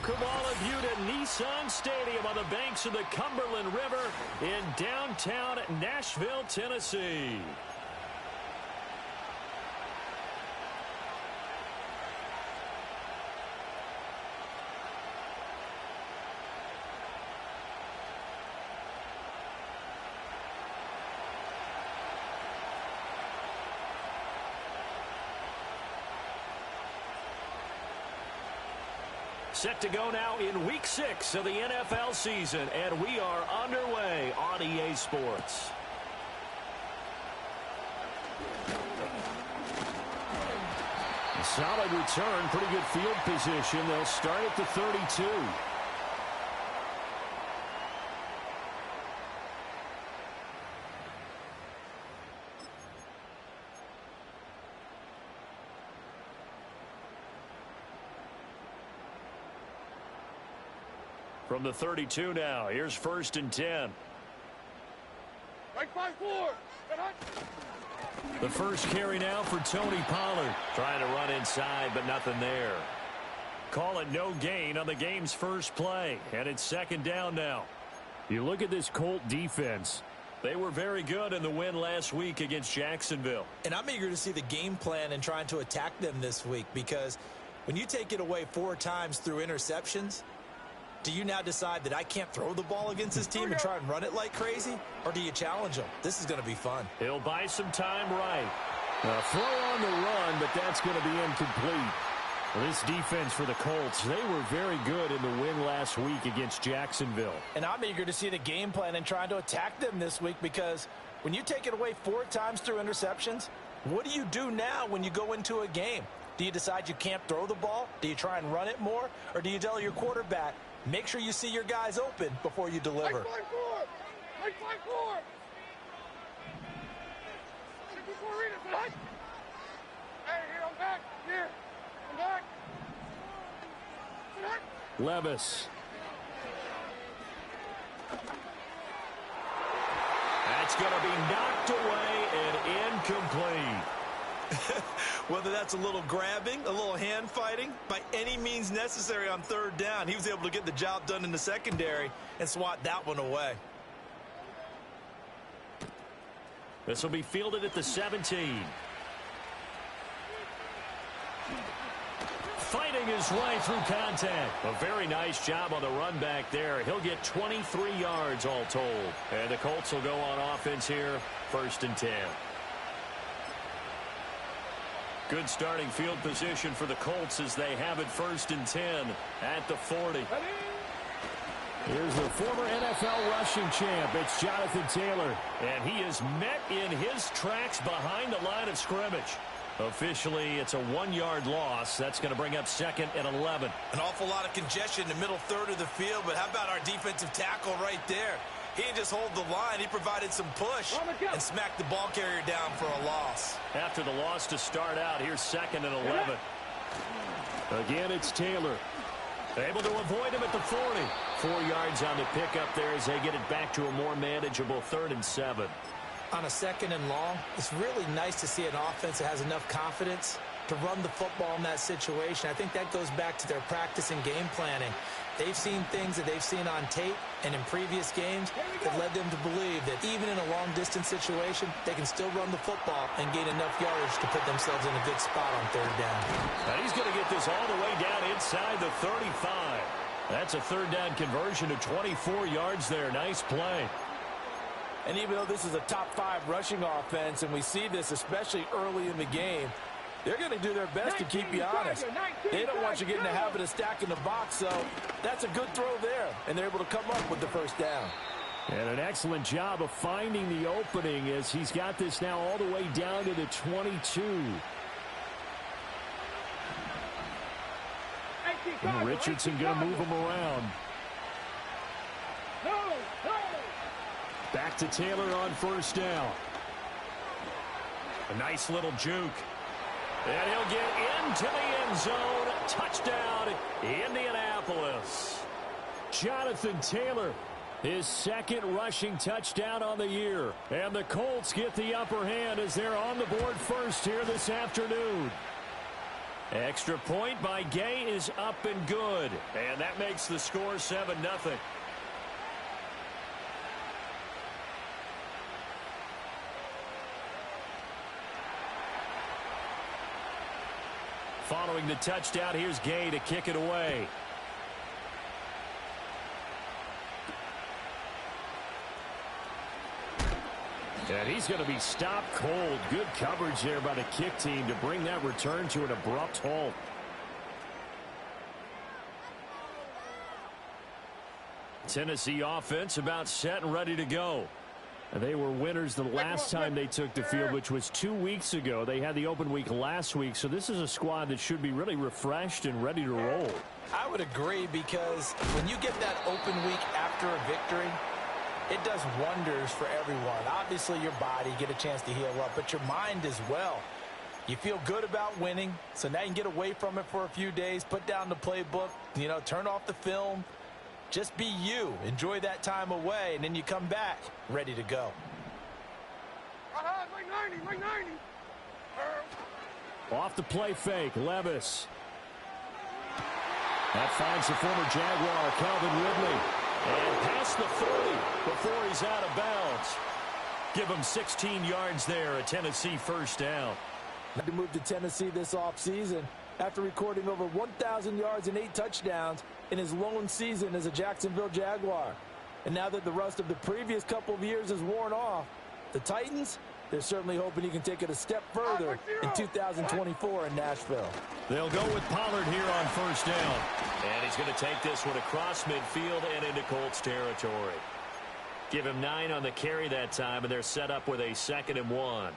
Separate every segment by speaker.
Speaker 1: Welcome all of you to Nissan Stadium on the banks of the Cumberland River in downtown Nashville, Tennessee. Set to go now in Week 6 of the NFL season, and we are underway on EA Sports. A solid return, pretty good field position. They'll start at the 32. From the 32 now, here's 1st and 10.
Speaker 2: Right 5-4.
Speaker 1: The first carry now for Tony Pollard. Trying to run inside, but nothing there. Call it no gain on the game's first play, and it's 2nd down now. You look at this Colt defense. They were very good in the win last week against Jacksonville.
Speaker 3: And I'm eager to see the game plan and trying to attack them this week, because when you take it away 4 times through interceptions, do you now decide that I can't throw the ball against this team and try and run it like crazy? Or do you challenge them? This is going to be fun.
Speaker 1: He'll buy some time right. A throw on the run, but that's going to be incomplete. Well, this defense for the Colts, they were very good in the win last week against Jacksonville.
Speaker 3: And I'm eager to see the game plan and trying to attack them this week, because when you take it away 4 times through interceptions, what do you do now when you go into a game? Do you decide you can't throw the ball? Do you try and run it more? Or do you tell your quarterback, make sure you see your guys open before you deliver?
Speaker 2: Right 5-4. Right 5-4. 64 readers, right? Hey, here, I'm back. Here. I'm back.
Speaker 1: Levis. That's going to be knocked away and incomplete.
Speaker 3: Whether that's a little grabbing, a little hand fighting, by any means necessary on 3rd down, he was able to get the job done in the secondary and swat that one away.
Speaker 1: This will be fielded at the 17. Fighting his way through contact. A very nice job on the run back there. He'll get 23 yards all told. And the Colts will go on offense here, 1st and 10. Good starting field position for the Colts as they have it 1st and 10 at the 40. Here's the former NFL rushing champ. It's Jonathan Taylor. And he is met in his tracks behind the line of scrimmage. Officially, it's a 1-yard loss. That's going to bring up 2nd and 11.
Speaker 3: An awful lot of congestion in the middle third of the field, but how about our defensive tackle right there? He didn't just hold the line. He provided some push and smacked the ball carrier down for a loss.
Speaker 1: After the loss to start out, here's 2nd and 11. Again, it's Taylor. Able to avoid him at the 40. 4 yards on the pickup there as they get it back to a more manageable 3rd and 7.
Speaker 3: On a 2nd and long, it's really nice to see an offense that has enough confidence to run the football in that situation. I think that goes back to their practice and game planning. They've seen things that they've seen on tape and in previous games that led them to believe that even in a long-distance situation, they can still run the football and gain enough yardage to put themselves in a good spot on 3rd down.
Speaker 1: Now he's going to get this all the way down inside the 35. That's a 3rd down conversion to 24 yards there. Nice play.
Speaker 3: And even though this is a top 5 rushing offense, and we see this especially early in the game, they're going to do their best to keep you honest. They don't want you getting the habit of stacking the box, so that's a good throw there, and they're able to come up with the 1st down.
Speaker 1: And an excellent job of finding the opening as he's got this now all the way down to the 22. And Richardson going to move him around. Back to Taylor on 1st down. A nice little juke. And he'll get into the end zone. Touchdown, Indianapolis. Jonathan Taylor, his 2nd rushing touchdown on the year. And the Colts get the upper hand as they're on the board first here this afternoon. Extra point by Gay is up and good. And that makes the score 7-0. Following the touchdown, here's Gay to kick it away. And he's going to be stopped cold. Good coverage there by the kick team to bring that return to an abrupt halt. Tennessee offense about set and ready to go. And they were winners the last time they took the field, which was 2 weeks ago. They had the open week last week, so this is a squad that should be really refreshed and ready to roll.
Speaker 3: I would agree, because when you get that open week after a victory, it does wonders for everyone. Obviously, your body, get a chance to heal up, but your mind as well. You feel good about winning, so now you can get away from it for a few days, put down the playbook, turn off the film. Just be you. Enjoy that time away, and then you come back ready to go.
Speaker 2: Like 90.
Speaker 1: Off the play fake, Levis. That finds the former Jaguar, Calvin Ridley. And past the 40 before he's out of bounds. Give him 16 yards there, a Tennessee first down.
Speaker 3: To move to Tennessee this offseason after recording over 1,000 yards and 8 touchdowns in his lone season as a Jacksonville Jaguar. And now that the rust of the previous couple of years is worn off, the Titans, they're certainly hoping he can take it a step further in 2024 in Nashville.
Speaker 1: They'll go with Pollard here on first down. And he's going to take this one across midfield and into Colts territory. Give him 9 on the carry that time, and they're set up with a 2nd and 1.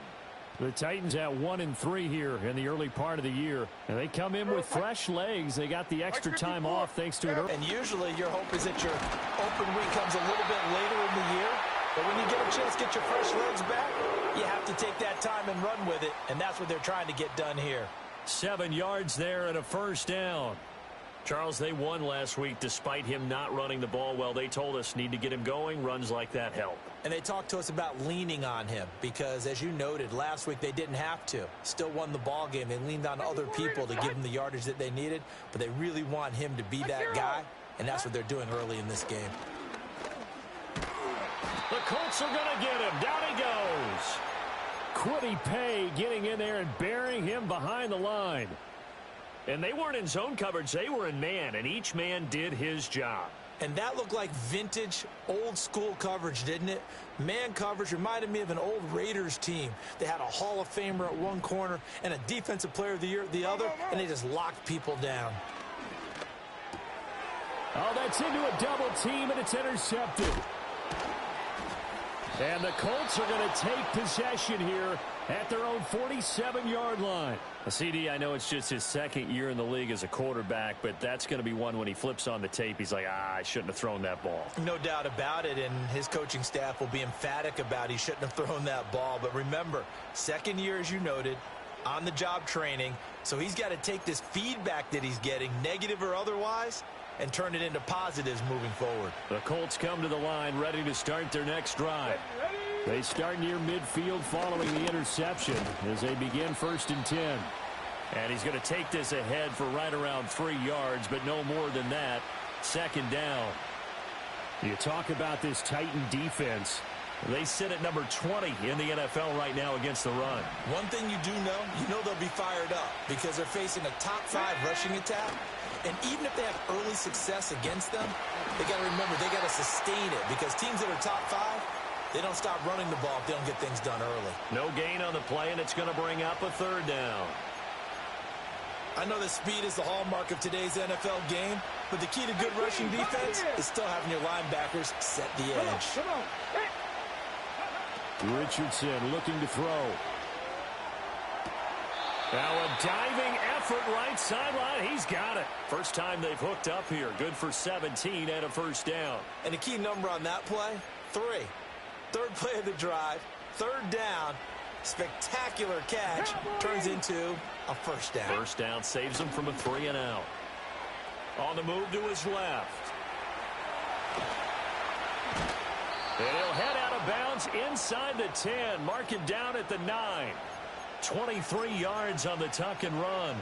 Speaker 1: The Titans at 1-3 here in the early part of the year. And they come in with fresh legs. They got the extra time off thanks to it.
Speaker 3: And usually your hope is that your open week comes a little bit later in the year. But when you get a chance to get your fresh legs back, you have to take that time and run with it. And that's what they're trying to get done here.
Speaker 1: 7 yards there and a first down. Charles, they won last week despite him not running the ball well. They told us need to get him going. Runs like that help.
Speaker 3: And they talked to us about leaning on him because, as you noted, last week they didn't have to. Still won the ball game. They leaned on other people to give them the yardage that they needed, but they really want him to be that guy, and that's what they're doing early in this game.
Speaker 1: The Colts are going to get him. Down he goes. Quiddy Pay getting in there and burying him behind the line. And they weren't in zone coverage. They were in man, and each man did his job.
Speaker 3: And that looked like vintage, old-school coverage, didn't it? Man coverage reminded me of an old Raiders team. They had a Hall of Famer at one corner and a Defensive Player of the Year at the other, and they just locked people down.
Speaker 1: Oh, that's into a double team, and it's intercepted. And the Colts are going to take possession here at their own 47-yard line. CD, I know it's just his 2nd year in the league as a quarterback, but that's going to be one when he flips on the tape. He's like, I shouldn't have thrown that ball.
Speaker 3: No doubt about it, and his coaching staff will be emphatic about he shouldn't have thrown that ball. But remember, 2nd year, as you noted, on-the-job training, so he's got to take this feedback that he's getting, negative or otherwise, and turn it into positives moving forward.
Speaker 1: The Colts come to the line ready to start their next drive. They start near midfield following the interception as they begin 1st and 10. And he's going to take this ahead for right around 3 yards, but no more than that. 2nd down. You talk about this Titan defense. They sit at number 20 in the NFL right now against the run.
Speaker 3: One thing you do know, they'll be fired up because they're facing a top 5 rushing attack. And even if they have early success against them, they got to remember they got to sustain it because teams that are top 5, they don't stop running the ball if they don't get things done early.
Speaker 1: No gain on the play, and it's going to bring up a 3rd down.
Speaker 3: I know that speed is the hallmark of today's NFL game, but the key to good rushing defense is still having your linebackers set the edge.
Speaker 1: Richardson looking to throw. Now a diving effort right sideline. He's got it. First time they've hooked up here. Good for 17 and a 1st down.
Speaker 3: And a key number on that play, 3. 3rd play of the drive, 3rd down, spectacular catch, turns into a 1st down.
Speaker 1: 1st down saves him from a 3 and out. On the move to his left. And he'll head out of bounds inside the 10. Mark him down at the 9. 23 yards on the tuck and run.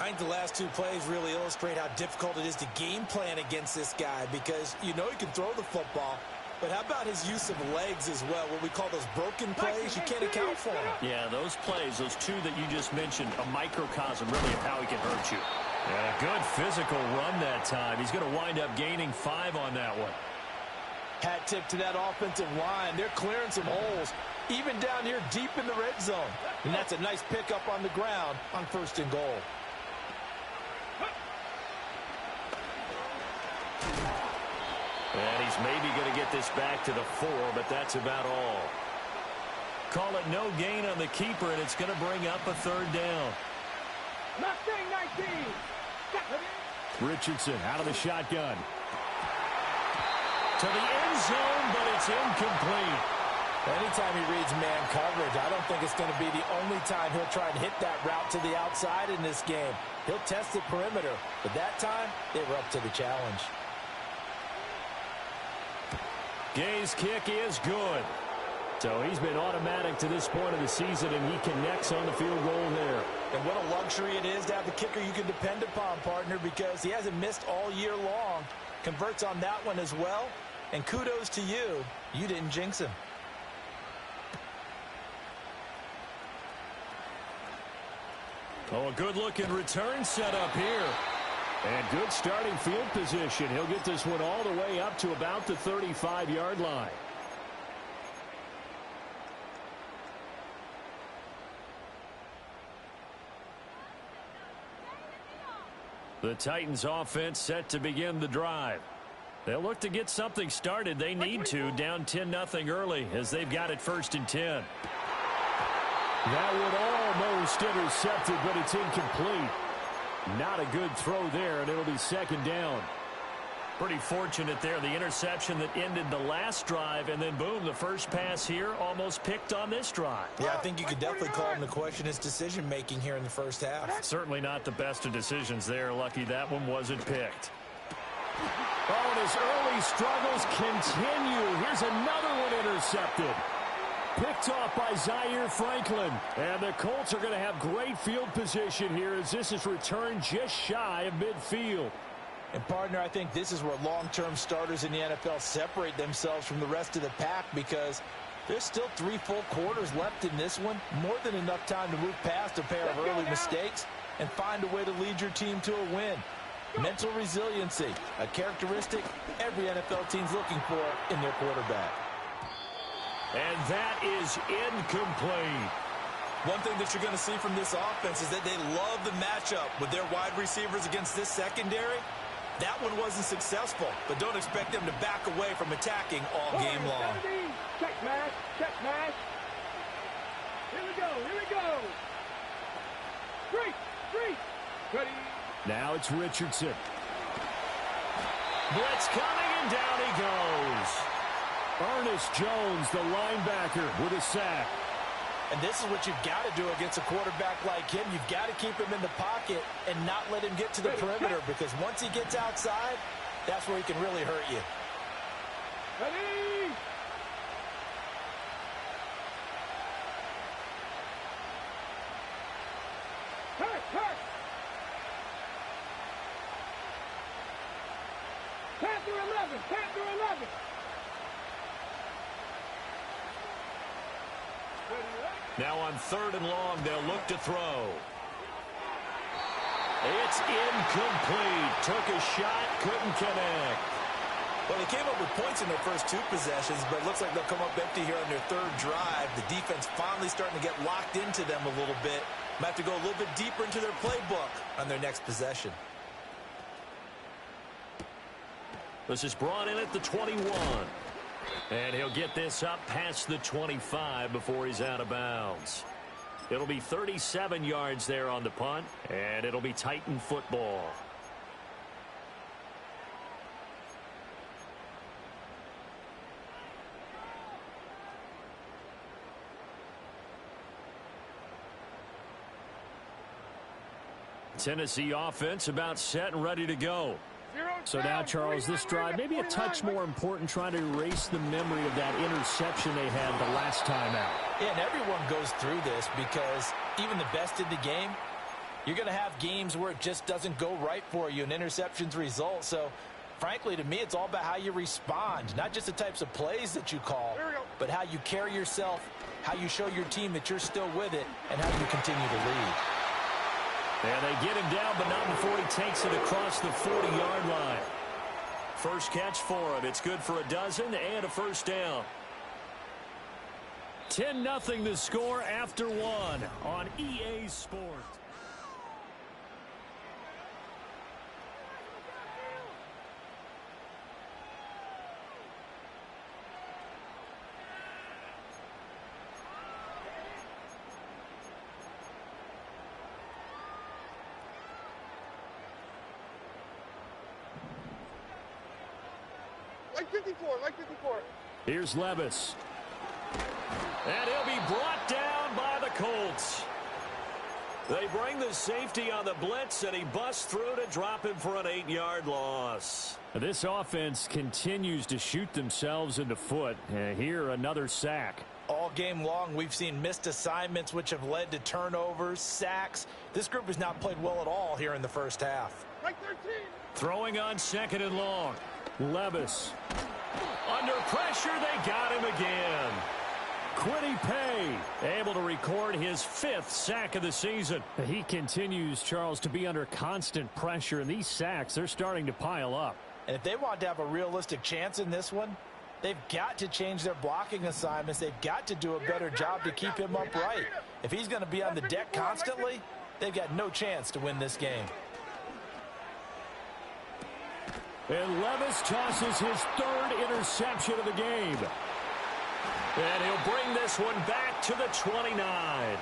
Speaker 3: I think the last two plays really illustrate how difficult it is to game plan against this guy because you know he can throw the football, but how about his use of legs as well, what we call those broken plays? You can't account for them.
Speaker 1: Yeah, those plays, those two that you just mentioned, a microcosm really of how he can hurt you. And a good physical run that time. He's going to wind up gaining 5 on that one.
Speaker 3: Hat tip to that offensive line. They're clearing some holes, even down here deep in the red zone. And that's a nice pickup on the ground on 1st and goal.
Speaker 1: And he's maybe going to get this back to the 4, but that's about all. Call it no gain on the keeper, and it's going to bring up a 3rd down.
Speaker 2: Mustang 19.
Speaker 1: Richardson out of the shotgun. To the end zone, but it's incomplete.
Speaker 3: Anytime he reads man coverage, I don't think it's going to be the only time he'll try and hit that route to the outside in this game. He'll test the perimeter, but that time they were up to the challenge.
Speaker 1: Gay's kick is good. So he's been automatic to this point of the season, and he connects on the field goal there.
Speaker 3: And what a luxury it is to have a kicker you can depend upon, partner, because he hasn't missed all year long. Converts on that one as well. And kudos to you. You didn't jinx him.
Speaker 1: Oh, a good-looking return set up here. And good starting field position. He'll get this one all the way up to about the 35-yard line. The Titans offense set to begin the drive. They'll look to get something started. They need to, down 10-0 early as they've got it 1st and 10. That would almost intercepted, but it's incomplete. Not a good throw there, and it'll be 2nd down. Pretty fortunate there, the interception that ended the last drive, and then boom, the first pass here almost picked on this drive.
Speaker 3: Yeah, I think you could definitely call him to question his decision-making here in the first half.
Speaker 1: Certainly not the best of decisions there. Lucky that one wasn't picked. Oh, and his early struggles continue. Here's another one intercepted. Picked off by Zaire Franklin. And the Colts are going to have great field position here as this is returned just shy of midfield.
Speaker 3: And, partner, I think this is where long-term starters in the NFL separate themselves from the rest of the pack because there's still 3 full quarters left in this one. More than enough time to move past a pair of early mistakes and find a way to lead your team to a win. Mental resiliency, a characteristic every NFL team's looking for in their quarterback.
Speaker 1: And that is incomplete.
Speaker 3: One thing that you're going to see from this offense is that they love the matchup with their wide receivers against this secondary. That one wasn't successful, but don't expect them to back away from attacking all game long.
Speaker 2: Check smash, check smash. Here we go, here we go. 3, ready.
Speaker 1: Now it's Richardson. Blitz coming, and down he goes. Ernest Jones, the linebacker, with a sack.
Speaker 3: And this is what you've got to do against a quarterback like him. You've got to keep him in the pocket and not let him get to the perimeter because once he gets outside, that's where he can really hurt you.
Speaker 2: Ready. Hurt. Panther 11.
Speaker 1: Now on 3rd and long, they'll look to throw. It's incomplete. Took a shot, couldn't connect.
Speaker 3: Well, they came up with points in their first 2 possessions, but it looks like they'll come up empty here on their 3rd drive. The defense finally starting to get locked into them a little bit. Might have to go a little bit deeper into their playbook on their next possession.
Speaker 1: This is brought in at the 21. And he'll get this up past the 25 before he's out of bounds. It'll be 37 yards there on the punt, and it'll be Titan football. Tennessee offense about set and ready to go. So now, Charles, this drive maybe a touch more important, trying to erase the memory of that interception they had the last time out.
Speaker 3: Yeah, and everyone goes through this because even the best in the game, You're going to have games where it just doesn't go right for you and interceptions result. So, frankly, to me, it's all about how you respond, not just the types of plays that you call, but how you carry yourself, how you show your team that you're still with it, and how you continue to lead.
Speaker 1: And they get him down, but not before he takes it across the 40-yard line. First catch for him. It's good for a dozen and a first down. 10-0 the score after one on EA Sports.
Speaker 2: Like 54, like 54.
Speaker 1: Here's Levis. And he'll be brought down by the Colts. They bring the safety on the blitz, and he busts through to drop him for an 8-yard loss. This offense continues to shoot themselves in the foot. Here, another sack.
Speaker 3: All game long, we've seen missed assignments, which have led to turnovers, sacks. This group has not played well at all here in the first half.
Speaker 2: Like 13.
Speaker 1: Throwing on 2nd and long. Levis. Under pressure, they got him again. Quiddy Pay able to record his 5th sack of the season. He continues, Charles, to be under constant pressure, and these sacks, they're starting to pile up.
Speaker 3: And if they want to have a realistic chance in this one, they've got to change their blocking assignments. They've got to do a better job to keep him upright. If he's going to be on the deck constantly, they've got no chance to win this game.
Speaker 1: And Levis tosses his 3rd interception of the game. And he'll bring this one back to the 29.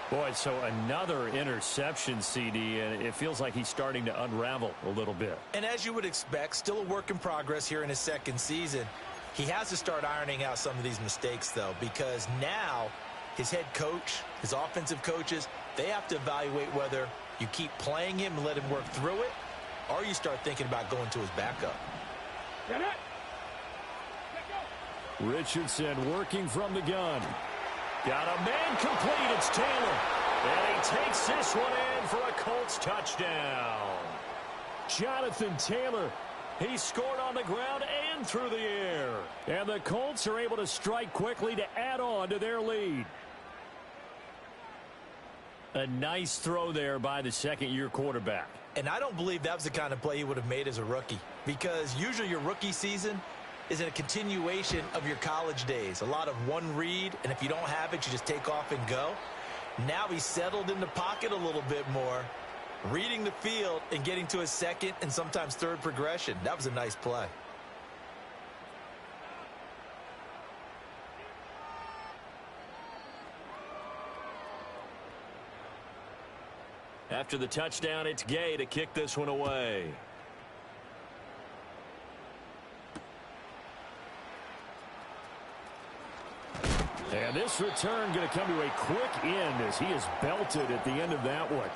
Speaker 1: Boy, so another interception, CD, and it feels like he's starting to unravel a little bit.
Speaker 3: And as you would expect, still a work in progress here in his 2nd season. He has to start ironing out some of these mistakes, though, because now his head coach, his offensive coaches, they have to evaluate whether you keep playing him and let him work through it, or you start thinking about going to his backup.
Speaker 2: Get it.
Speaker 1: Richardson working from the gun. Got a man complete. It's Taylor. And he takes this one in for a Colts touchdown. Jonathan Taylor. He scored on the ground and through the air. And the Colts are able to strike quickly to add on to their lead. A nice throw there by the 2nd-year quarterback.
Speaker 3: And I don't believe that was the kind of play he would have made as a rookie, because usually your rookie season is a continuation of your college days. A lot of one read, and if you don't have it, you just take off and go. Now he's settled in the pocket a little bit more, reading the field and getting to his 2nd and sometimes 3rd progression. That was a nice play.
Speaker 1: After the touchdown, it's Gay to kick this one away. And this return going to come to a quick end as he is belted at the end of that one.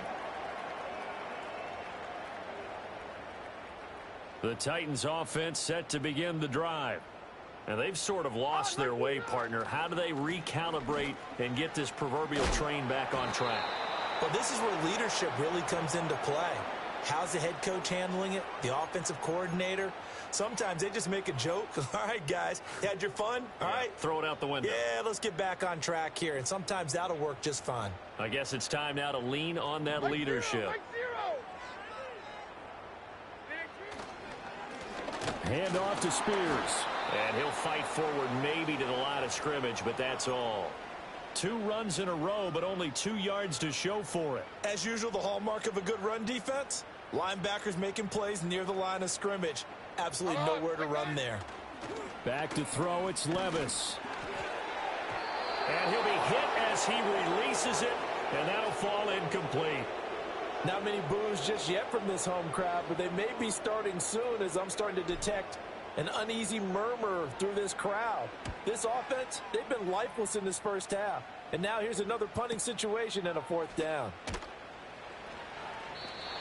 Speaker 1: The Titans offense set to begin the drive. And they've sort of lost their way, partner. How do they recalibrate and get this proverbial train back on track?
Speaker 3: Well, this is where leadership really comes into play. How's the head coach handling it? The offensive coordinator? Sometimes they just make a joke. All right, guys, you had your fun? All right.
Speaker 1: Throw it out the window.
Speaker 3: Yeah, let's get back on track here. And sometimes that'll work just fine.
Speaker 1: I guess it's time now to lean on that leadership. Hand off to Spears. And he'll fight forward maybe to the line of scrimmage, but that's all. 2 runs in a row, but only 2 yards to show for it.
Speaker 3: As usual, the hallmark of a good run defense, linebackers making plays near the line of scrimmage. Absolutely nowhere to run there.
Speaker 1: Back to throw, it's Levis. And he'll be hit as he releases it, and that'll fall incomplete.
Speaker 3: Not many boos just yet from this home crowd, but they may be starting soon, as I'm starting to detect an uneasy murmur through this crowd. This offense, they've been lifeless in this first half. And now here's another punting situation and a 4th down.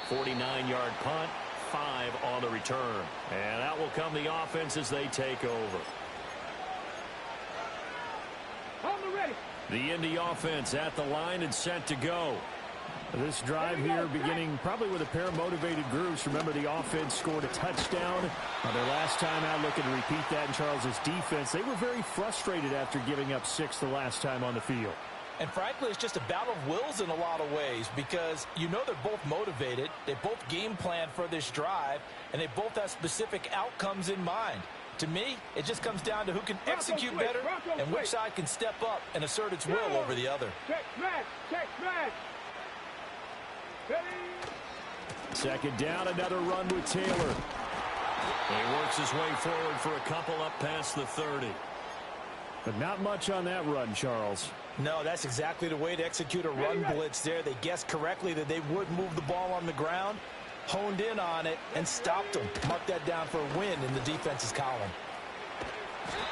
Speaker 1: 49-yard punt, 5 on the return. And out will come the offense as they take over.
Speaker 2: On the ready.
Speaker 1: The Indy offense at the line and set to go. This drive here beginning probably with a pair of motivated groups. Remember, the offense scored a touchdown their last time out, looking to repeat that in Charles's defense. They were very frustrated after giving up 6 the last time on the field.
Speaker 3: And frankly, it's just a battle of wills in a lot of ways because you know they're both motivated. They both game plan for this drive, and they both have specific outcomes in mind. To me, it just comes down to who can execute better and which side can step up and assert its will over the other.
Speaker 2: Check smash, check smash.
Speaker 1: Second down, another run with Taylor. He works his way forward for a couple up past the 30. But not much on that run, Charles.
Speaker 3: No, that's exactly the way to execute a run blitz there. They guessed correctly that they would move the ball on the ground, honed in on it, and stopped them. Mark that down for a win in the defense's column.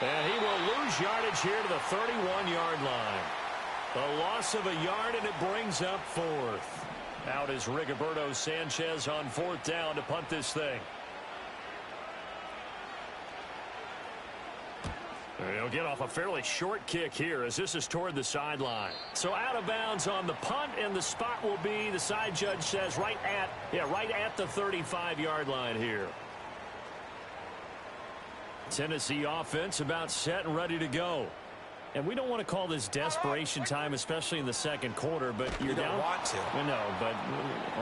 Speaker 1: And he will lose yardage here to the 31-yard line. A loss of a yard, and it brings up 4th. Out is Rigoberto Sanchez on 4th down to punt this thing. He'll get off a fairly short kick here as this is toward the sideline. So out of bounds on the punt, and the spot will be, the side judge says, right at the 35-yard line here. Tennessee offense about set and ready to go. And we don't want to call this desperation time, especially in the second quarter, but you're down.
Speaker 3: You don't want to.
Speaker 1: I know, but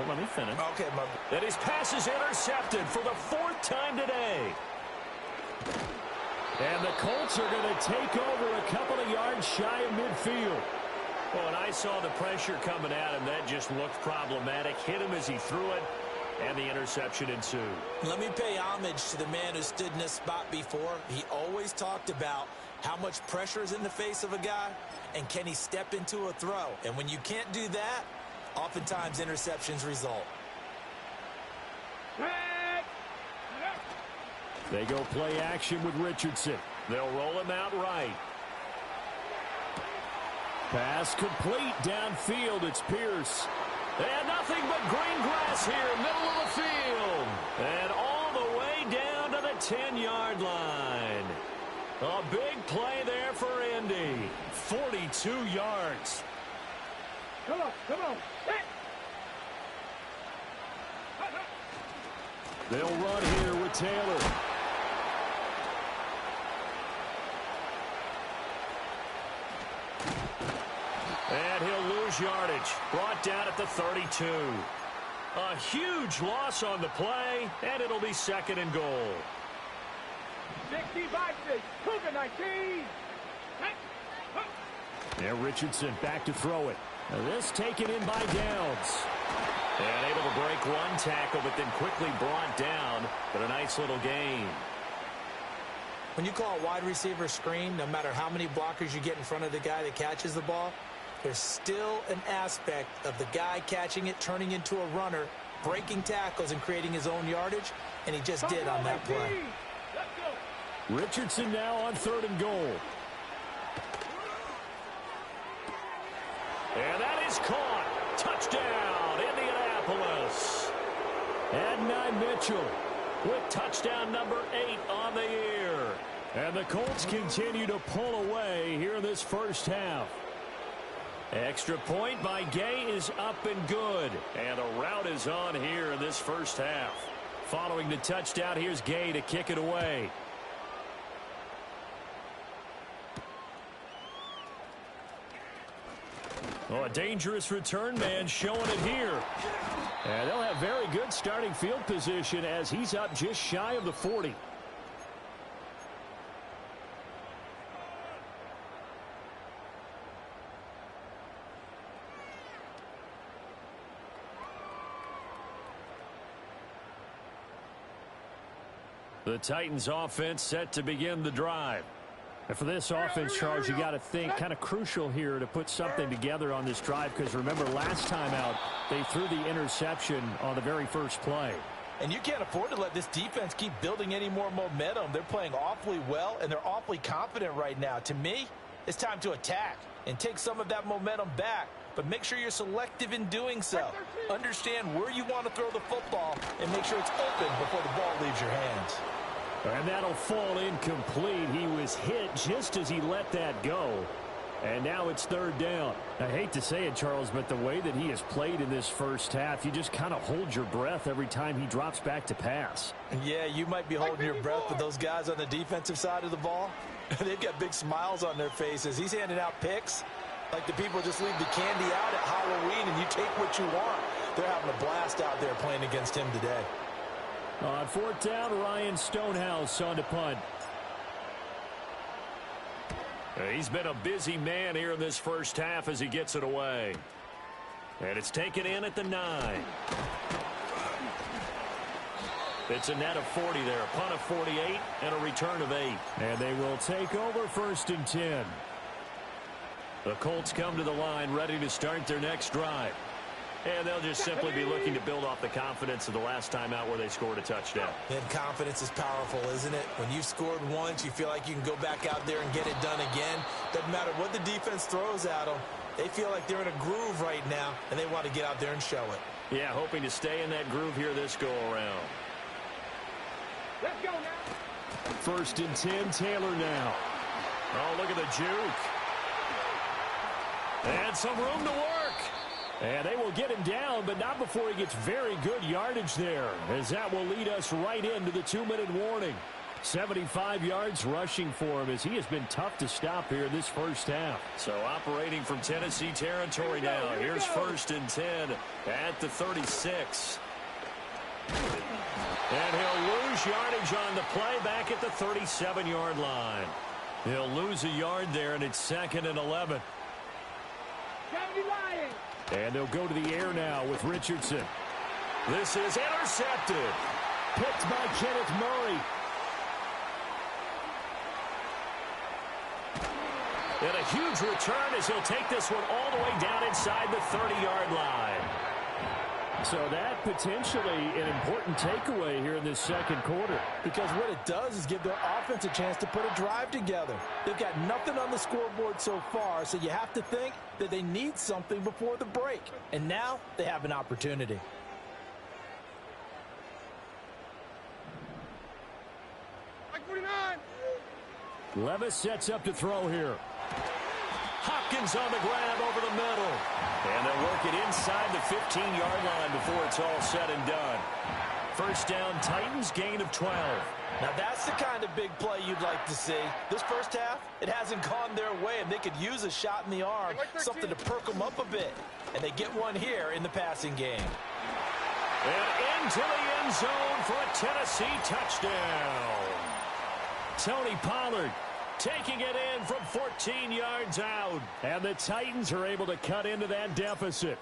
Speaker 1: let me finish.
Speaker 3: Okay,
Speaker 1: That his pass is intercepted for the 4th time today. And the Colts are going to take over a couple of yards shy of midfield. Well, and I saw the pressure coming at him. That just looked problematic. Hit him as he threw it, and the interception ensued.
Speaker 3: Let me pay homage to the man who stood in this spot before. He always talked about how much pressure is in the face of a guy, and can he step into a throw? And when you can't do that, oftentimes interceptions result.
Speaker 1: They go play action with Richardson. They'll roll him out right. Pass complete downfield. It's Pierce. And nothing but green grass here, middle of the field. And all the way down to the 10-yard line. A big play there for Indy. 42 yards.
Speaker 2: Come on, come on.
Speaker 1: They'll run here with Taylor. And he'll lose yardage. Brought down at the 32. A huge loss on the play, and it'll be 2nd and goal.
Speaker 2: 60 boxes, Cougar 19.
Speaker 1: And Richardson back to throw it. Now this taken in by Downs. And able to break one tackle, but then quickly brought down. But a nice little gain.
Speaker 3: When you call a wide receiver screen, no matter how many blockers you get in front of the guy that catches the ball, there's still an aspect of the guy catching it, turning into a runner, breaking tackles and creating his own yardage, and he just did on that play.
Speaker 1: Richardson now on 3rd and goal. And that is caught. Touchdown, Indianapolis. Adonai Mitchell with touchdown number 8 on the year. And the Colts continue to pull away here in this first half. Extra point by Gay is up and good. And a rout is on here in this first half. Following the touchdown, here's Gay to kick it away. Oh, a dangerous return man showing it here. And they'll have very good starting field position as he's up just shy of the 40. The Titans offense set to begin the drive. And for this offense, Charles, you got to think kind of crucial here to put something together on this drive, because remember last time out they threw the interception on the very first play.
Speaker 3: And you can't afford to let this defense keep building any more momentum. They're playing awfully well, and they're awfully confident right now. To me, it's time to attack and take some of that momentum back, but make sure you're selective in doing so. Understand where you want to throw the football and make sure it's open before the ball leaves your hands.
Speaker 1: And that'll fall incomplete. He was hit just as he let that go. And now it's third down. I hate to say it, Charles, but the way that he has played in this first half, you just kind of hold your breath every time he drops back to pass.
Speaker 3: Yeah, you might be holding your breath, but those guys on the defensive side of the ball, they've got big smiles on their faces. He's handing out picks like the people just leave the candy out at Halloween and you take what you want. They're having a blast out there playing against him today.
Speaker 1: On fourth down, Ryan Stonehouse on to punt. He's been a busy man here in this first half as he gets it away. And it's taken in at the 9. It's a net of 40 there. A punt of 48 and a return of 8. And they will take over first and 10. The Colts come to the line ready to start their next drive. And they'll just simply be looking to build off the confidence of the last time out where they scored a touchdown.
Speaker 3: And confidence is powerful, isn't it? When you've scored once, you feel like you can go back out there and get it done again. Doesn't matter what the defense throws at them. They feel like they're in a groove right now, and they want to get out there and show it.
Speaker 1: Yeah, hoping to stay in that groove here this go-around.
Speaker 2: Let's go now.
Speaker 1: First and 10, Taylor now. Oh, look at the juke. And some room to work. And they will get him down, but not before he gets very good yardage there, as that will lead us right into the 2-minute warning. 75 yards rushing for him as he has been tough to stop here this first half. So operating from Tennessee territory now. Here's first and 10 at the 36. And he'll lose yardage on the play back at the 37-yard line. He'll lose a yard there, and it's 2nd and 11. And they'll go to the air now with Richardson. This is intercepted. Picked by Kenneth Murray. And a huge return as he'll take this one all the way down inside the 30-yard line. So that potentially an important takeaway here in this second quarter.
Speaker 3: Because what it does is give their offense a chance to put a drive together. They've got nothing on the scoreboard so far, so you have to think that they need something before the break. And now they have an opportunity.
Speaker 1: Levis sets up to throw here. Hopkins on the grab over the middle. And they'll work it inside the 15-yard line before it's all said and done. First down, Titans, gain of 12.
Speaker 3: Now that's the kind of big play you'd like to see. This first half, it hasn't gone their way, and they could use a shot in the arm, something to perk them up a bit. And they get one here in the passing game.
Speaker 1: And into the end zone for a Tennessee touchdown. Tony Pollard taking it in from 14 yards out. And the Titans are able to cut into that deficit.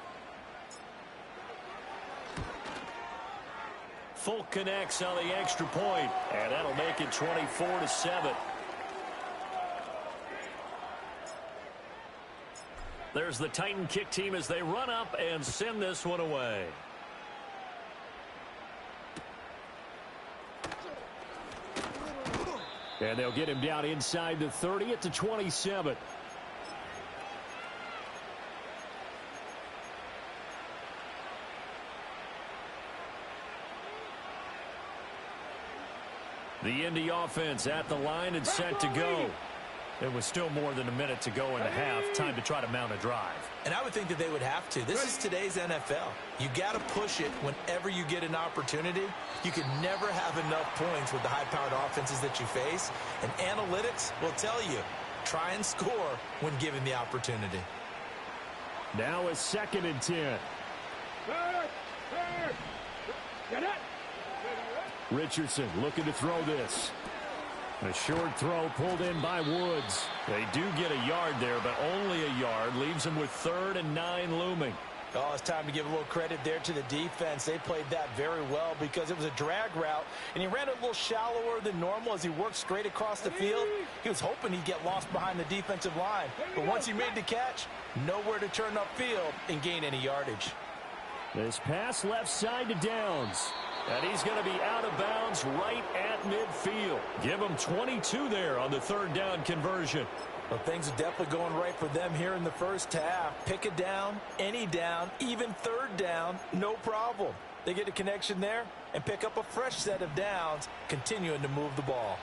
Speaker 1: Folk connects on the extra point, and that'll make it 24-7. There's the Titan kick team as they run up and send this one away. And they'll get him down inside the 30 at the 27. The Indy offense at the line and set to go. There was still more than a minute to go in the half. Time to try to mount a drive.
Speaker 3: And I would think that they would have to. This is today's NFL. You got to push it whenever you get an opportunity. You can never have enough points with the high-powered offenses that you face. And analytics will tell you, try and score when given the opportunity.
Speaker 1: Now a 2nd and 10. Richardson looking to throw this. A short throw pulled in by Woods. They do get a yard there, but only a yard. Leaves them with 3rd and 9 looming.
Speaker 3: Oh, it's time to give a little credit there to the defense. They played that very well because it was a drag route, and he ran a little shallower than normal as he worked straight across the field. He was hoping he'd get lost behind the defensive line, but once he made the catch, nowhere to turn upfield and gain any yardage.
Speaker 1: This pass left side to Downs. And he's going to be out of bounds right at midfield. Give him 22 there on the 3rd down conversion.
Speaker 3: Well, things are definitely going right for them here in the first half. Pick a down, any down, even 3rd down, no problem. They get a connection there and pick up a fresh set of downs, continuing to move the ball.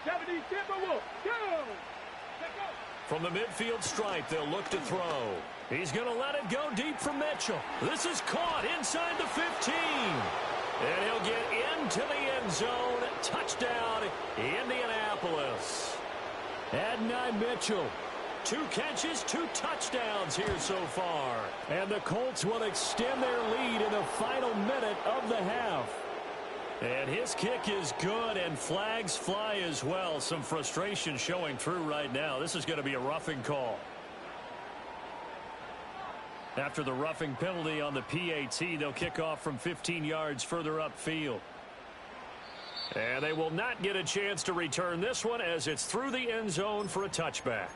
Speaker 1: From the midfield stripe, they'll look to throw. He's going to let it go deep for Mitchell. This is caught inside the 15. And he'll get into the end zone. Touchdown, Indianapolis. Adonai Mitchell. 2 catches, 2 touchdowns here so far. And the Colts will extend their lead in the final minute of the half. And his kick is good, and flags fly as well. Some frustration showing through right now. This is going to be a roughing call. After the roughing penalty on the PAT, they'll kick off from 15 yards further upfield. And they will not get a chance to return this one as it's through the end zone for a touchback.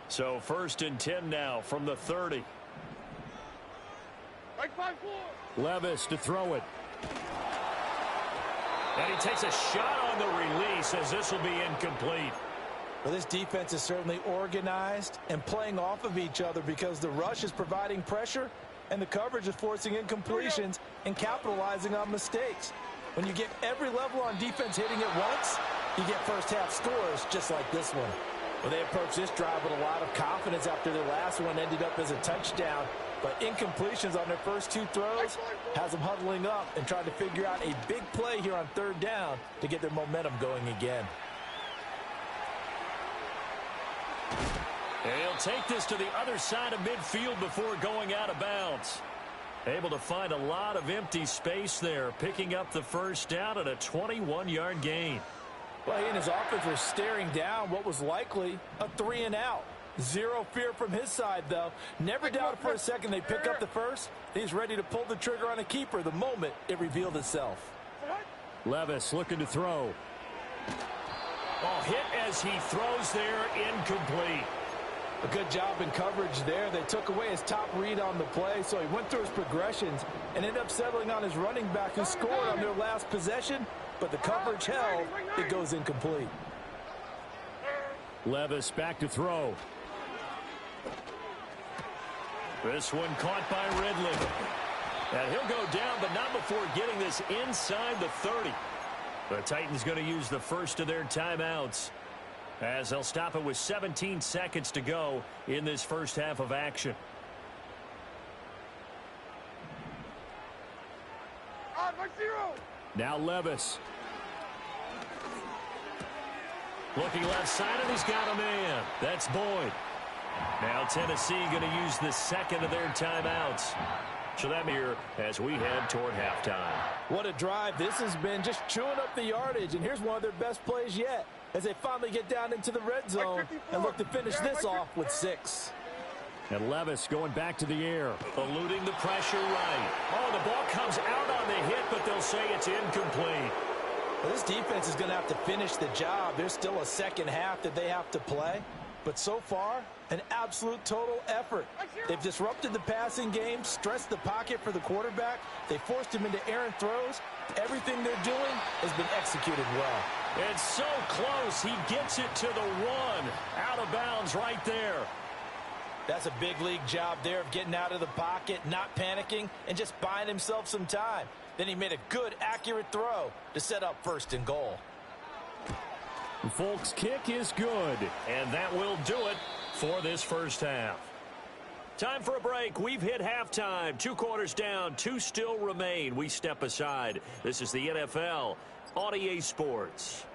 Speaker 1: So 1st and 10 now from the 30.
Speaker 2: Right 5-4.
Speaker 1: Levis to throw it. And he takes a shot on the release as this will be incomplete.
Speaker 3: Well, this defense is certainly organized and playing off of each other because the rush is providing pressure and the coverage is forcing incompletions and capitalizing on mistakes. When you get every level on defense hitting it once, you get first half scores just like this one. Well, they approached this drive with a lot of confidence after their last one ended up as a touchdown. But incompletions on their first 2 throws has them huddling up and trying to figure out a big play here on 3rd down to get their momentum going again.
Speaker 1: He'll take this to the other side of midfield before going out of bounds. Able to find a lot of empty space there, picking up the first down at a 21-yard gain.
Speaker 3: Well, he and his offense were staring down what was likely a 3-and-out. Zero fear from his side, though. Never doubted for a second they pick up the first. He's ready to pull the trigger on a keeper the moment it revealed itself.
Speaker 1: Levis looking to throw. Oh, hit as he throws there, incomplete.
Speaker 3: A good job in coverage there. They took away his top read on the play, so he went through his progressions and ended up settling on his running back who scored on their last possession. But the coverage held, it goes incomplete.
Speaker 1: Levis back to throw. This one caught by Ridley. And he'll go down, but not before getting this inside the 30. The Titans going to use the first of their timeouts as they'll stop it with 17 seconds to go in this first half of action. Now Levis. Looking left side, and he's got a man. That's Boyd. Now Tennessee going to use the second of their timeouts. So that here as we head toward halftime.
Speaker 3: What a drive this has been, just chewing up the yardage. And here's one of their best plays yet as they finally get down into the red zone and look to finish this off with 6.
Speaker 1: And Levis going back to the air, eluding the pressure right. Oh, the ball comes out on the hit, but they'll say it's incomplete.
Speaker 3: Well, this defense is going to have to finish the job. There's still a second half that they have to play. But so far, an absolute total effort. They've disrupted the passing game, stressed the pocket for the quarterback. They forced him into errant throws. Everything they're doing has been executed well.
Speaker 1: It's so close. He gets it to the 1. Out of bounds right there.
Speaker 3: That's a big league job there of getting out of the pocket, not panicking, and just buying himself some time. Then he made a good, accurate throw to set up 1st and goal.
Speaker 1: Folks' kick is good, and that will do it for this first half. Time for a break. We've hit halftime. 2 quarters down, 2 still remain. We step aside. This is the NFL on EA Sports.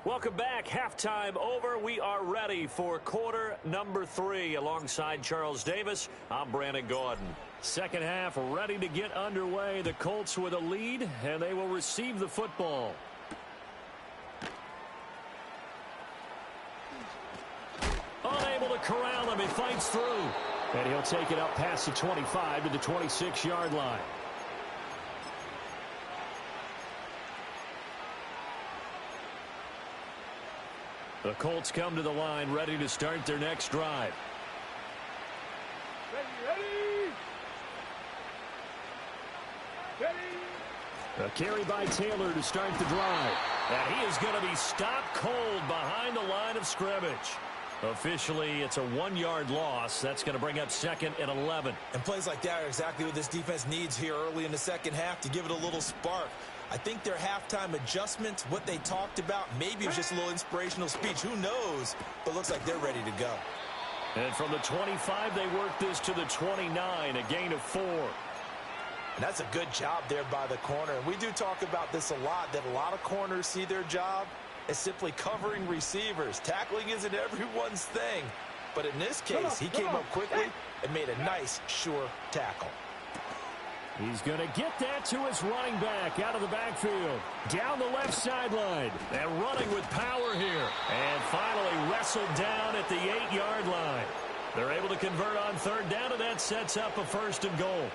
Speaker 1: Welcome back. Halftime over. We are ready for quarter number 3. Alongside Charles Davis, I'm Brandon Gordon. Second half ready to get underway. The Colts with a lead, and they will receive the football. Unable to corral him. He fights through. And he'll take it up past the 25 to the 26-yard line. The Colts come to the line ready to start their next drive. A carry by Taylor to start the drive. And he is going to be stopped cold behind the line of scrimmage. Officially, it's a 1-yard loss. That's going to bring up 2nd and 11.
Speaker 3: And plays like that are exactly what this defense needs here early in the second half to give it a little spark. I think their halftime adjustments, what they talked about, maybe it was just a little inspirational speech. Who knows? But looks like they're ready to go.
Speaker 1: And from the 25, they work this to the 29, a gain of 4.
Speaker 3: And that's a good job there by the corner. And we do talk about this a lot, that a lot of corners see their job as simply covering receivers. Tackling isn't everyone's thing. But in this case, he came up quickly and made a nice, sure tackle.
Speaker 1: He's going to get that to his running back out of the backfield. Down the left sideline. And running with power here. And finally wrestled down at the 8-yard line. They're able to convert on 3rd down, and that sets up a 1st and goal.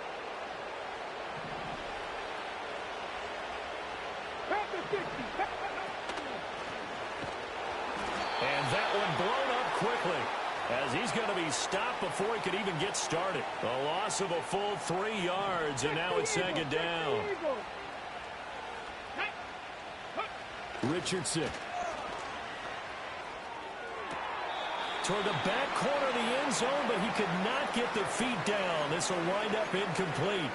Speaker 1: And that one blown up quickly, as he's going to be stopped before he could even get started. A loss of a full 3 yards, and now it's 2nd down. Richardson. Toward the back corner of the end zone, but he could not get the feet down. This will wind up incomplete.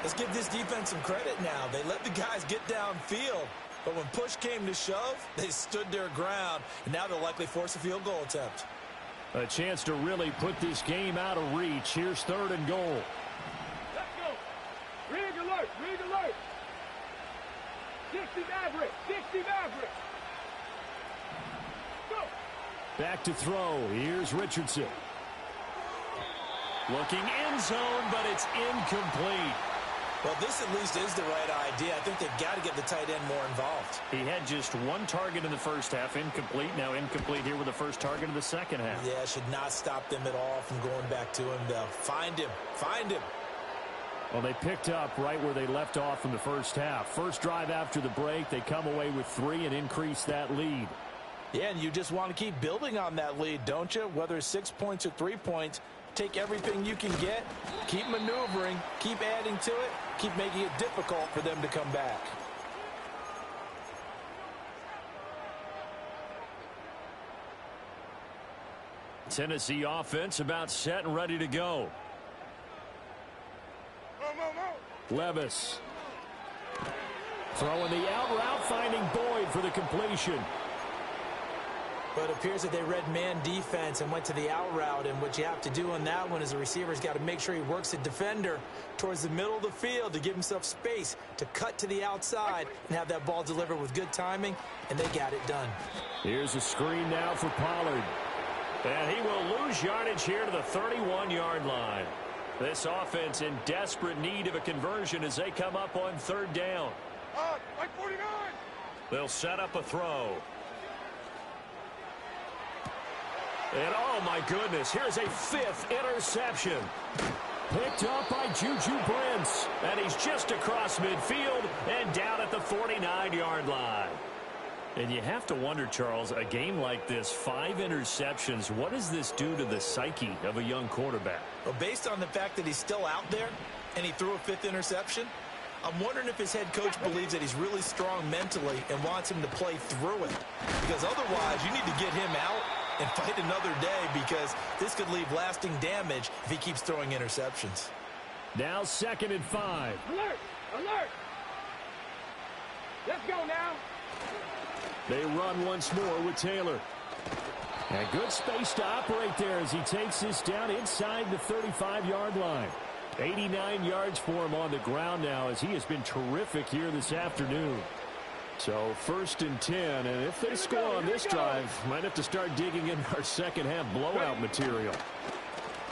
Speaker 3: Let's give this defense some credit now. They let the guys get downfield. But when push came to shove, they stood their ground, and now they'll likely force a field goal attempt.
Speaker 1: A chance to really put this game out of reach. Here's 3rd and goal.
Speaker 2: Let's go. Rig alert. Rig alert. 60 Maverick. 60 Maverick. Go.
Speaker 1: Back to throw. Here's Richardson. Looking end zone, but it's incomplete.
Speaker 3: Well, this at least is the right idea. I think they've got to get the tight end more involved.
Speaker 1: He had just 1 target in the first half, incomplete. Now incomplete here with the first target of the second half.
Speaker 3: Yeah, should not stop them at all from going back to him, though. Find him. Find him.
Speaker 1: Well, they picked up right where they left off in the first half. First drive after the break, they come away with 3 and increase that lead.
Speaker 3: Yeah, and you just want to keep building on that lead, don't you? Whether it's 6 points or 3 points, take everything you can get, keep maneuvering, keep adding to it, keep making it difficult for them to come back.
Speaker 1: Tennessee offense about set and ready to go. Levis. Throwing the out route, finding Boyd for the completion.
Speaker 3: But it appears that they read man defense and went to the out route. And what you have to do on that one is the receiver's got to make sure he works the defender towards the middle of the field to give himself space to cut to the outside and have that ball delivered with good timing, and they got it done.
Speaker 1: Here's a screen now for Pollard. And he will lose yardage here to the 31-yard line. This offense in desperate need of a conversion as they come up on 3rd down.
Speaker 2: Like 49.
Speaker 1: They'll set up a throw. And oh my goodness, here's a 5th interception. Picked up by Juju Brents. And he's just across midfield and down at the 49-yard line. And you have to wonder, Charles, a game like this, 5 interceptions, what does this do to the psyche of a young quarterback?
Speaker 3: Well, based on the fact that he's still out there and he threw a 5th interception, I'm wondering if his head coach believes that he's really strong mentally and wants him to play through it. Because otherwise, you need to get him out and fight another day, because this could leave lasting damage if he keeps throwing interceptions.
Speaker 1: Now 2nd and 5.
Speaker 2: Alert! Alert! Let's go now.
Speaker 1: They run once more with Taylor. And good space to operate there as he takes this down inside the 35-yard line. 89 yards for him on the ground now, as he has been terrific here this afternoon. So 1st and 10, and if they score on this drive, might have to start digging in our second half blowout material.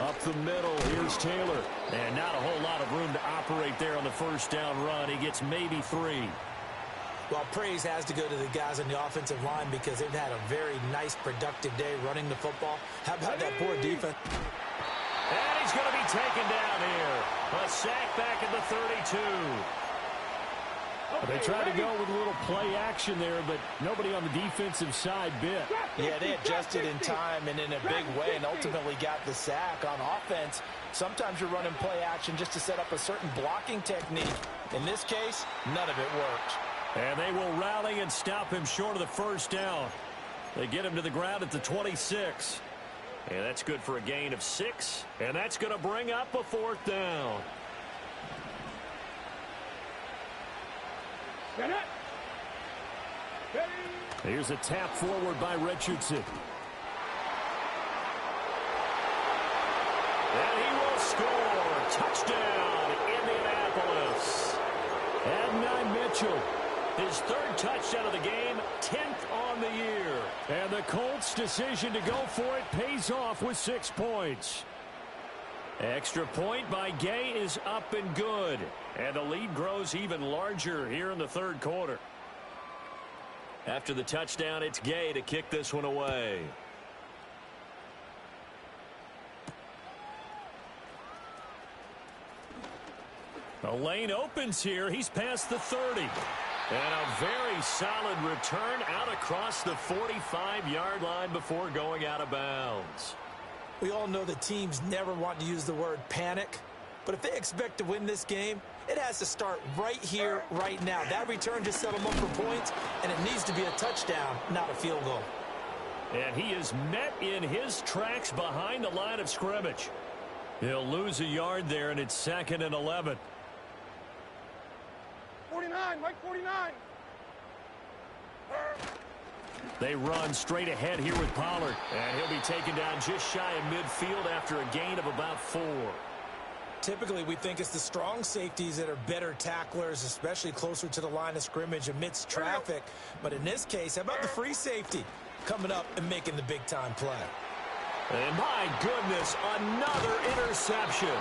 Speaker 1: Up the middle, here's Taylor. And not a whole lot of room to operate there on the 1st down run. He gets maybe 3.
Speaker 3: Well, praise has to go to the guys on the offensive line because they've had a very nice, productive day running the football. How about that poor defense?
Speaker 1: And he's going to be taken down here. A sack back at the 32. They tried to go with a little play action there, but nobody on the defensive side bit.
Speaker 3: Yeah, they adjusted in time and in a big way and ultimately got the sack. On offense, sometimes you're running play action just to set up a certain blocking technique. In this case, none of it worked.
Speaker 1: And they will rally and stop him short of the 1st down. They get him to the ground at the 26. And that's good for a gain of 6. And that's going to bring up a 4th down.
Speaker 2: Get it.
Speaker 1: Here's a tap forward by Richardson. And he will score. Touchdown, Indianapolis. Adnan Mitchell, his 3rd touchdown of the game, 10th on the year. And the Colts' decision to go for it pays off with 6 points. Extra point by Gay is up and good. And the lead grows even larger here in the 3rd quarter. After the touchdown, it's Gay to kick this one away. The lane opens here. He's past the 30. And a very solid return out across the 45-yard line before going out of bounds.
Speaker 3: We all know that teams never want to use the word panic. But if they expect to win this game, it has to start right here, right now. That return just set them up for points, and it needs to be a touchdown, not a field goal.
Speaker 1: And he is met in his tracks behind the line of scrimmage. He'll lose a yard there, and it's 2nd and 11.
Speaker 2: 49, Mike 49.
Speaker 1: They run straight ahead here with Pollard. And he'll be taken down just shy of midfield after a gain of about 4.
Speaker 3: Typically, we think it's the strong safeties that are better tacklers, especially closer to the line of scrimmage amidst traffic. But in this case, how about the free safety coming up and making the big-time play?
Speaker 1: And my goodness, another interception.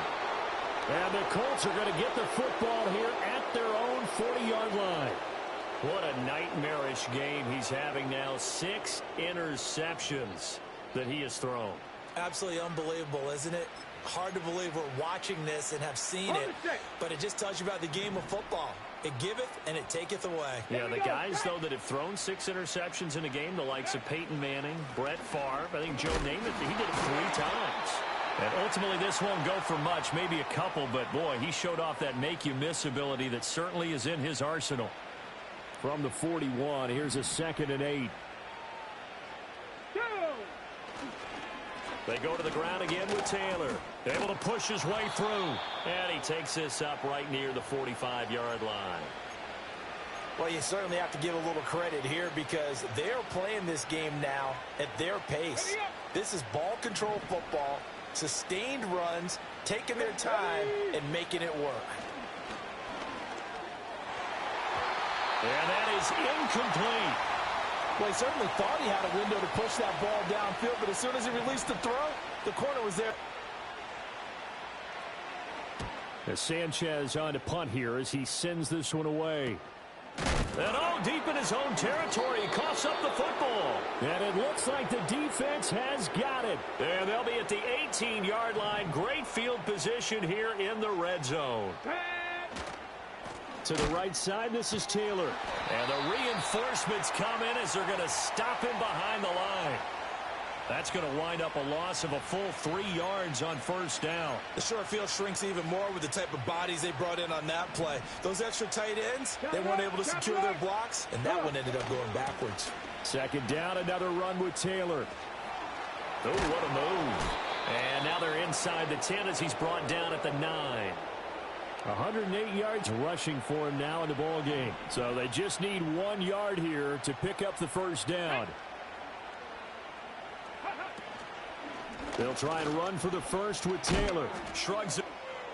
Speaker 1: And the Colts are going to get the football here at their own 40-yard line. What a nightmarish game he's having now. 6 interceptions that he has thrown.
Speaker 3: Absolutely unbelievable, isn't it? Hard to believe we're watching this and have seen it, but it just tells you about the game of football. It giveth and it taketh away.
Speaker 1: Yeah, the guys, though, that have thrown 6 interceptions in a game, the likes of Peyton Manning, Brett Favre, I think Joe Namath, he did it 3 times. And ultimately, this won't go for much, maybe a couple, but boy, he showed off that make-you-miss ability that certainly is in his arsenal. From the 41, here's a 2nd and 8. They go to the ground again with Taylor. Able to push his way through. And he takes this up right near the 45-yard line.
Speaker 3: Well, you certainly have to give a little credit here because they're playing this game now at their pace. This is ball control football, sustained runs, taking their time, and making it work.
Speaker 1: And that is incomplete.
Speaker 3: Well, he certainly thought he had a window to push that ball downfield, but as soon as he released the throw, the corner was there.
Speaker 1: As Sanchez on to punt here as he sends this one away. And deep in his own territory, he coughs up the football. And it looks like the defense has got it. And they'll be at the 18-yard line. Great field position here in the red zone. To the right side, this is Taylor. And the reinforcements come in as they're going to stop him behind the line. That's going to wind up a loss of a full 3 yards on 1st down.
Speaker 3: The short field shrinks even more with the type of bodies they brought in on that play. Those extra tight ends, they weren't able to secure their blocks, and that one ended up going backwards.
Speaker 1: 2nd down, another run with Taylor. Oh, what a move. And now they're inside the 10 as he's brought down at the 9. 108 yards rushing for him now in the ball game. So they just need 1 yard here to pick up the 1st down. They'll try and run for the 1st with Taylor. Shrugs it.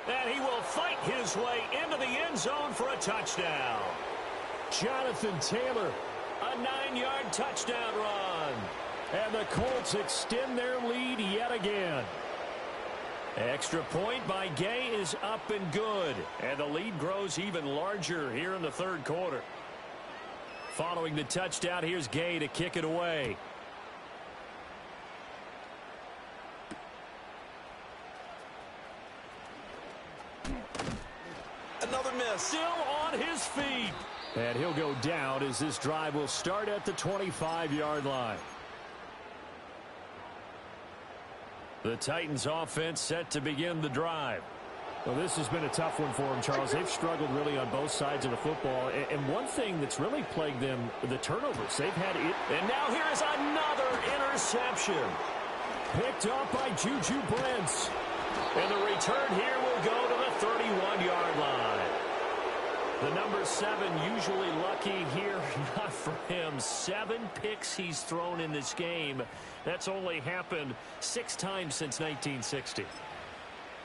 Speaker 1: And he will fight his way into the end zone for a touchdown. Jonathan Taylor, a 9-yard touchdown run. And the Colts extend their lead yet again. Extra point by Gay is up and good. And the lead grows even larger here in the 3rd quarter. Following the touchdown, here's Gay to kick it away.
Speaker 3: Another miss.
Speaker 1: Still on his feet. And he'll go down as this drive will start at the 25-yard line. The Titans offense set to begin the drive. Well, this has been a tough one for them, Charles. They've struggled really on both sides of the football. And one thing that's really plagued them, the turnovers. They've had it. And now here is another interception. Picked up by Juju Brents. And the return here will go to the 31-yard line. The number 7 usually lucky here. Not for him. 7 picks he's thrown in this game. That's only happened 6 times since 1960.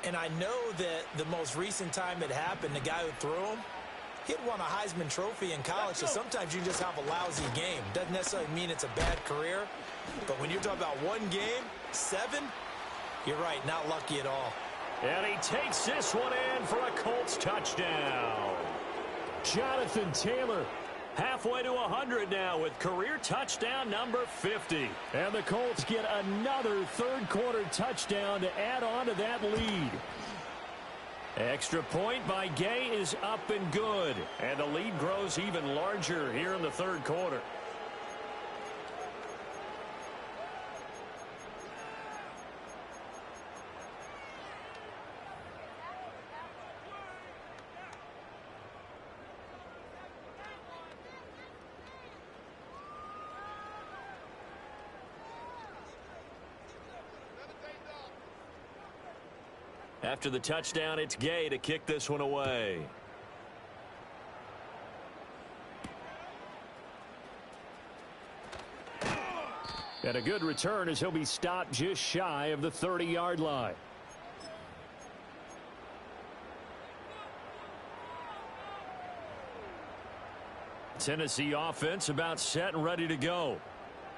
Speaker 3: And I know that the most recent time it happened, the guy who threw him, he'd won a Heisman Trophy in college, so sometimes you just have a lousy game. Doesn't necessarily mean it's a bad career, but when you're talking about one game, 7, you're right, not lucky at all.
Speaker 1: And he takes this one in for a Colts touchdown. Jonathan Taylor halfway to 100 now with career touchdown number 50. And the Colts get another third-quarter touchdown to add on to that lead. Extra point by Gay is up and good. And the lead grows even larger here in the third quarter. After the touchdown, it's Gay to kick this one away. And a good return as he'll be stopped just shy of the 30-yard line. Tennessee offense about set and ready to go.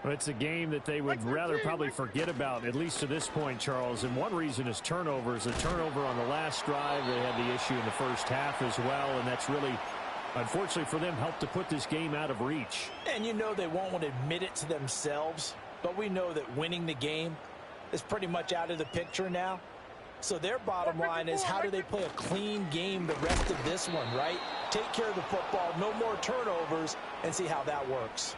Speaker 4: Well, it's a game that they would rather probably forget about, at least to this point, Charles. And one reason is turnovers. A turnover on the last drive. They had the issue in the first half as well, and that's really, unfortunately for them, helped to put this game out of reach.
Speaker 3: And you know they won't want to admit it to themselves, but we know that winning the game is pretty much out of the picture now. So their bottom line is, how do they play a clean game the rest of this one, right? Take care of the football, no more turnovers, and see how that works.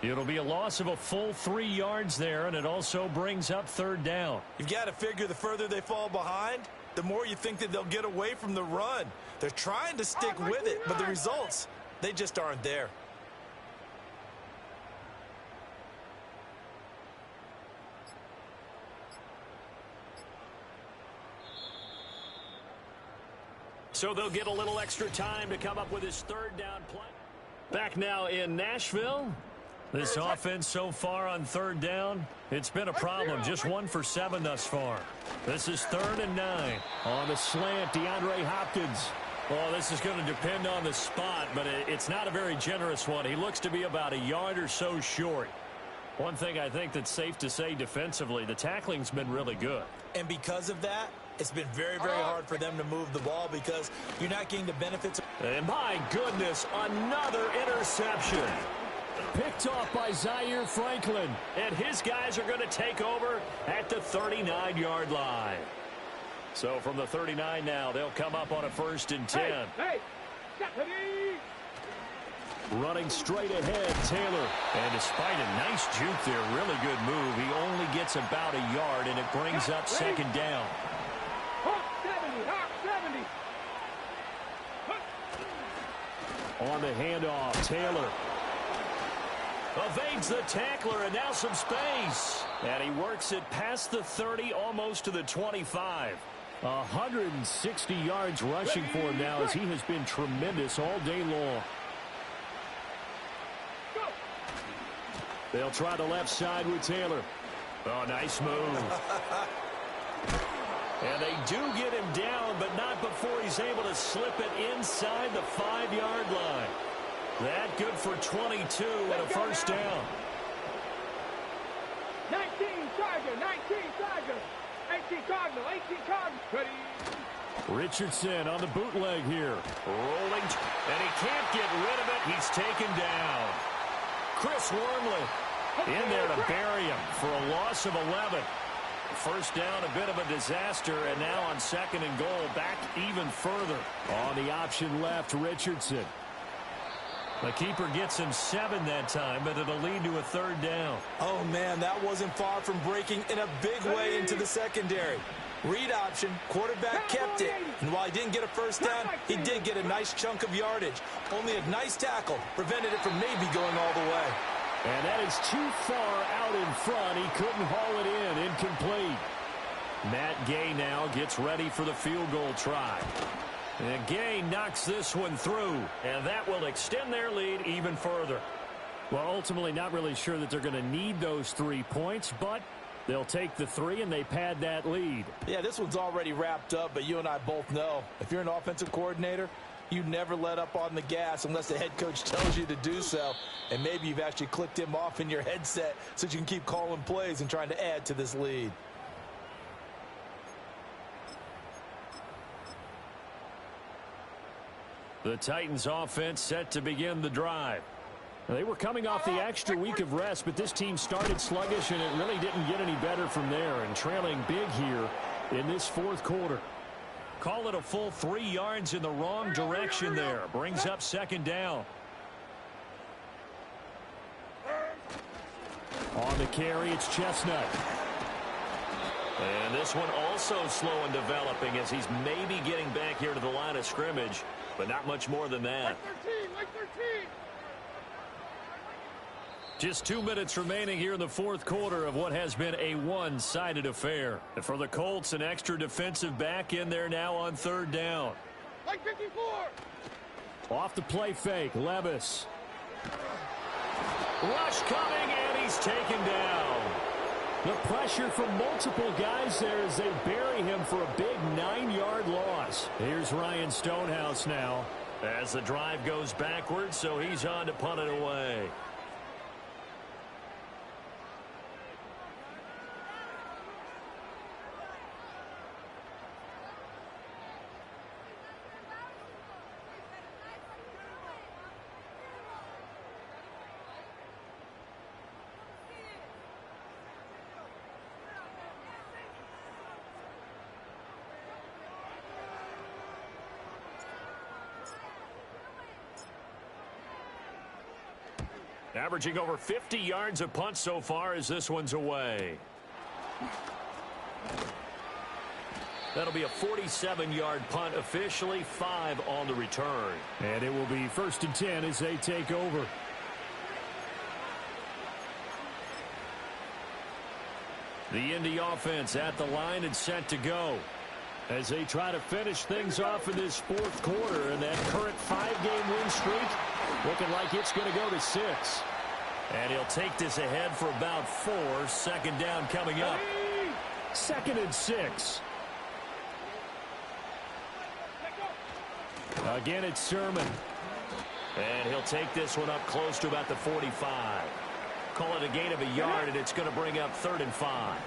Speaker 1: It'll be a loss of a full 3 yards there, and it also brings up third down.
Speaker 3: You've got to figure the further they fall behind, the more you think that they'll get away from the run. They're trying to stick with it, but the results, they just aren't there.
Speaker 1: So they'll get a little extra time to come up with his third down play. Back now in Nashville. This offense so far on third down, it's been a problem. Just 1 for 7 thus far. This is 3rd and 9. On the slant, DeAndre Hopkins. Well, this is going to depend on the spot, but it's not a very generous one. He looks to be about a yard or so short. One thing I think that's safe to say defensively, the tackling's been really good.
Speaker 3: And because of that, it's been very, very hard for them to move the ball because you're not getting the benefits.
Speaker 1: And my goodness, another interception. Picked off by Zaire Franklin. And his guys are going to take over at the 39-yard line. So from the 39 now, they'll come up on a 1st and 10.
Speaker 2: Hey.
Speaker 1: Running straight ahead, Taylor. And despite a nice juke there, really good move, he only gets about a yard, and it brings up 2nd down.
Speaker 2: Hawk 70.
Speaker 1: On the handoff, Taylor evades the tackler, and now some space. And he works it past the 30, almost to the 25.
Speaker 4: 160 yards rushing for him now, as he has been tremendous all day long.
Speaker 1: They'll try the left side with Taylor. Oh, nice move. And they do get him down, but not before he's able to slip it inside the 5-yard line. That good for 22 and a 1st down.
Speaker 2: 19 Charger. 18 Cardinal. Ready.
Speaker 1: Richardson on the bootleg here. Rolling, and he can't get rid of it. He's taken down. Chris Wormley in there to bury him for a loss of 11. 1st down, a bit of a disaster, and now on 2nd and goal, back even further. On the option left, Richardson. The keeper gets him 7 that time, but it'll lead to a 3rd down.
Speaker 3: Oh, man, that wasn't far from breaking in a big way into the secondary. Read option, quarterback kept it, and while he didn't get a 1st down, he did get a nice chunk of yardage. Only a nice tackle prevented it from maybe going all the way.
Speaker 1: And that is too far out in front. He couldn't haul it in. Incomplete. Matt Gay now gets ready for the field goal try. And Gay knocks this one through. And that will extend their lead even further.
Speaker 4: Well, ultimately not really sure that they're going to need those 3 points, but they'll take the 3 and they pad that lead.
Speaker 3: Yeah, this one's already wrapped up, but you and I both know if you're an offensive coordinator, you never let up on the gas unless the head coach tells you to do so. And maybe you've actually clicked him off in your headset so you can keep calling plays and trying to add to this lead.
Speaker 1: The Titans offense set to begin the drive.
Speaker 4: They were coming off the extra week of rest, but this team started sluggish, and it really didn't get any better from there, and trailing big here in this fourth quarter.
Speaker 1: Call it a full 3 yards in the wrong direction there. Brings up second down.
Speaker 4: On the carry, it's Chestnut.
Speaker 1: And this one also slow in developing as he's maybe getting back here to the line of scrimmage, but not much more than that.
Speaker 2: Like 13.
Speaker 1: Just 2 minutes remaining here in the fourth quarter of what has been a one-sided affair. And for the Colts, an extra defensive back in there now on third down.
Speaker 2: Like 54.
Speaker 4: Off the play fake, Levis.
Speaker 1: Rush coming, and he's taken down.
Speaker 4: The pressure from multiple guys there as they bury him for a big 9-yard loss. Here's Ryan Stonehouse now.
Speaker 1: As the drive goes backwards, so he's on to punt it away. Averaging over 50 yards a punt so far as this one's away. That'll be a 47-yard punt, officially 5 on the return.
Speaker 4: And it will be 1st and 10 as they take over.
Speaker 1: The Indy offense at the line and set to go
Speaker 4: as they try to finish things off in this fourth quarter, and that current 5-game win streak looking like it's going to go to 6.
Speaker 1: And he'll take this ahead for about 4. Second down coming up.
Speaker 4: 2nd and 6. Again, it's Sermon.
Speaker 1: And he'll take this one up close to about the 45. Call it a gain of a yard, and it's going to bring up 3rd and 5.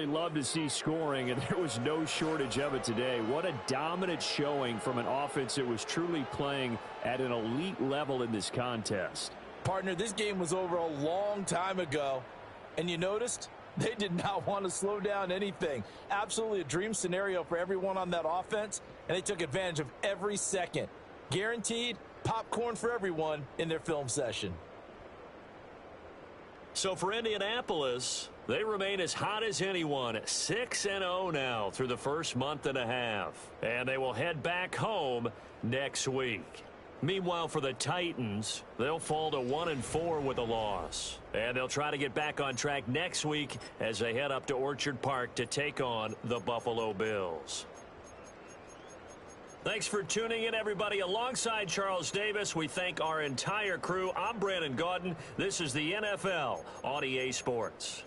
Speaker 4: Love to see scoring, and there was no shortage of it today. What a dominant showing from an offense that was truly playing at an elite level in this contest.
Speaker 3: Partner, this game was over a long time ago, and you noticed they did not want to slow down anything. Absolutely a dream scenario for everyone on that offense, and they took advantage of every second. Guaranteed popcorn for everyone in their film session.
Speaker 1: So for Indianapolis, they remain as hot as anyone, 6-0 now through the first month and a half. And they will head back home next week. Meanwhile, for the Titans, they'll fall to 1-4 with a loss. And they'll try to get back on track next week as they head up to Orchard Park to take on the Buffalo Bills. Thanks for tuning in, everybody. Alongside Charles Davis, we thank our entire crew. I'm Brandon Gaudin. This is the NFL on EA Sports.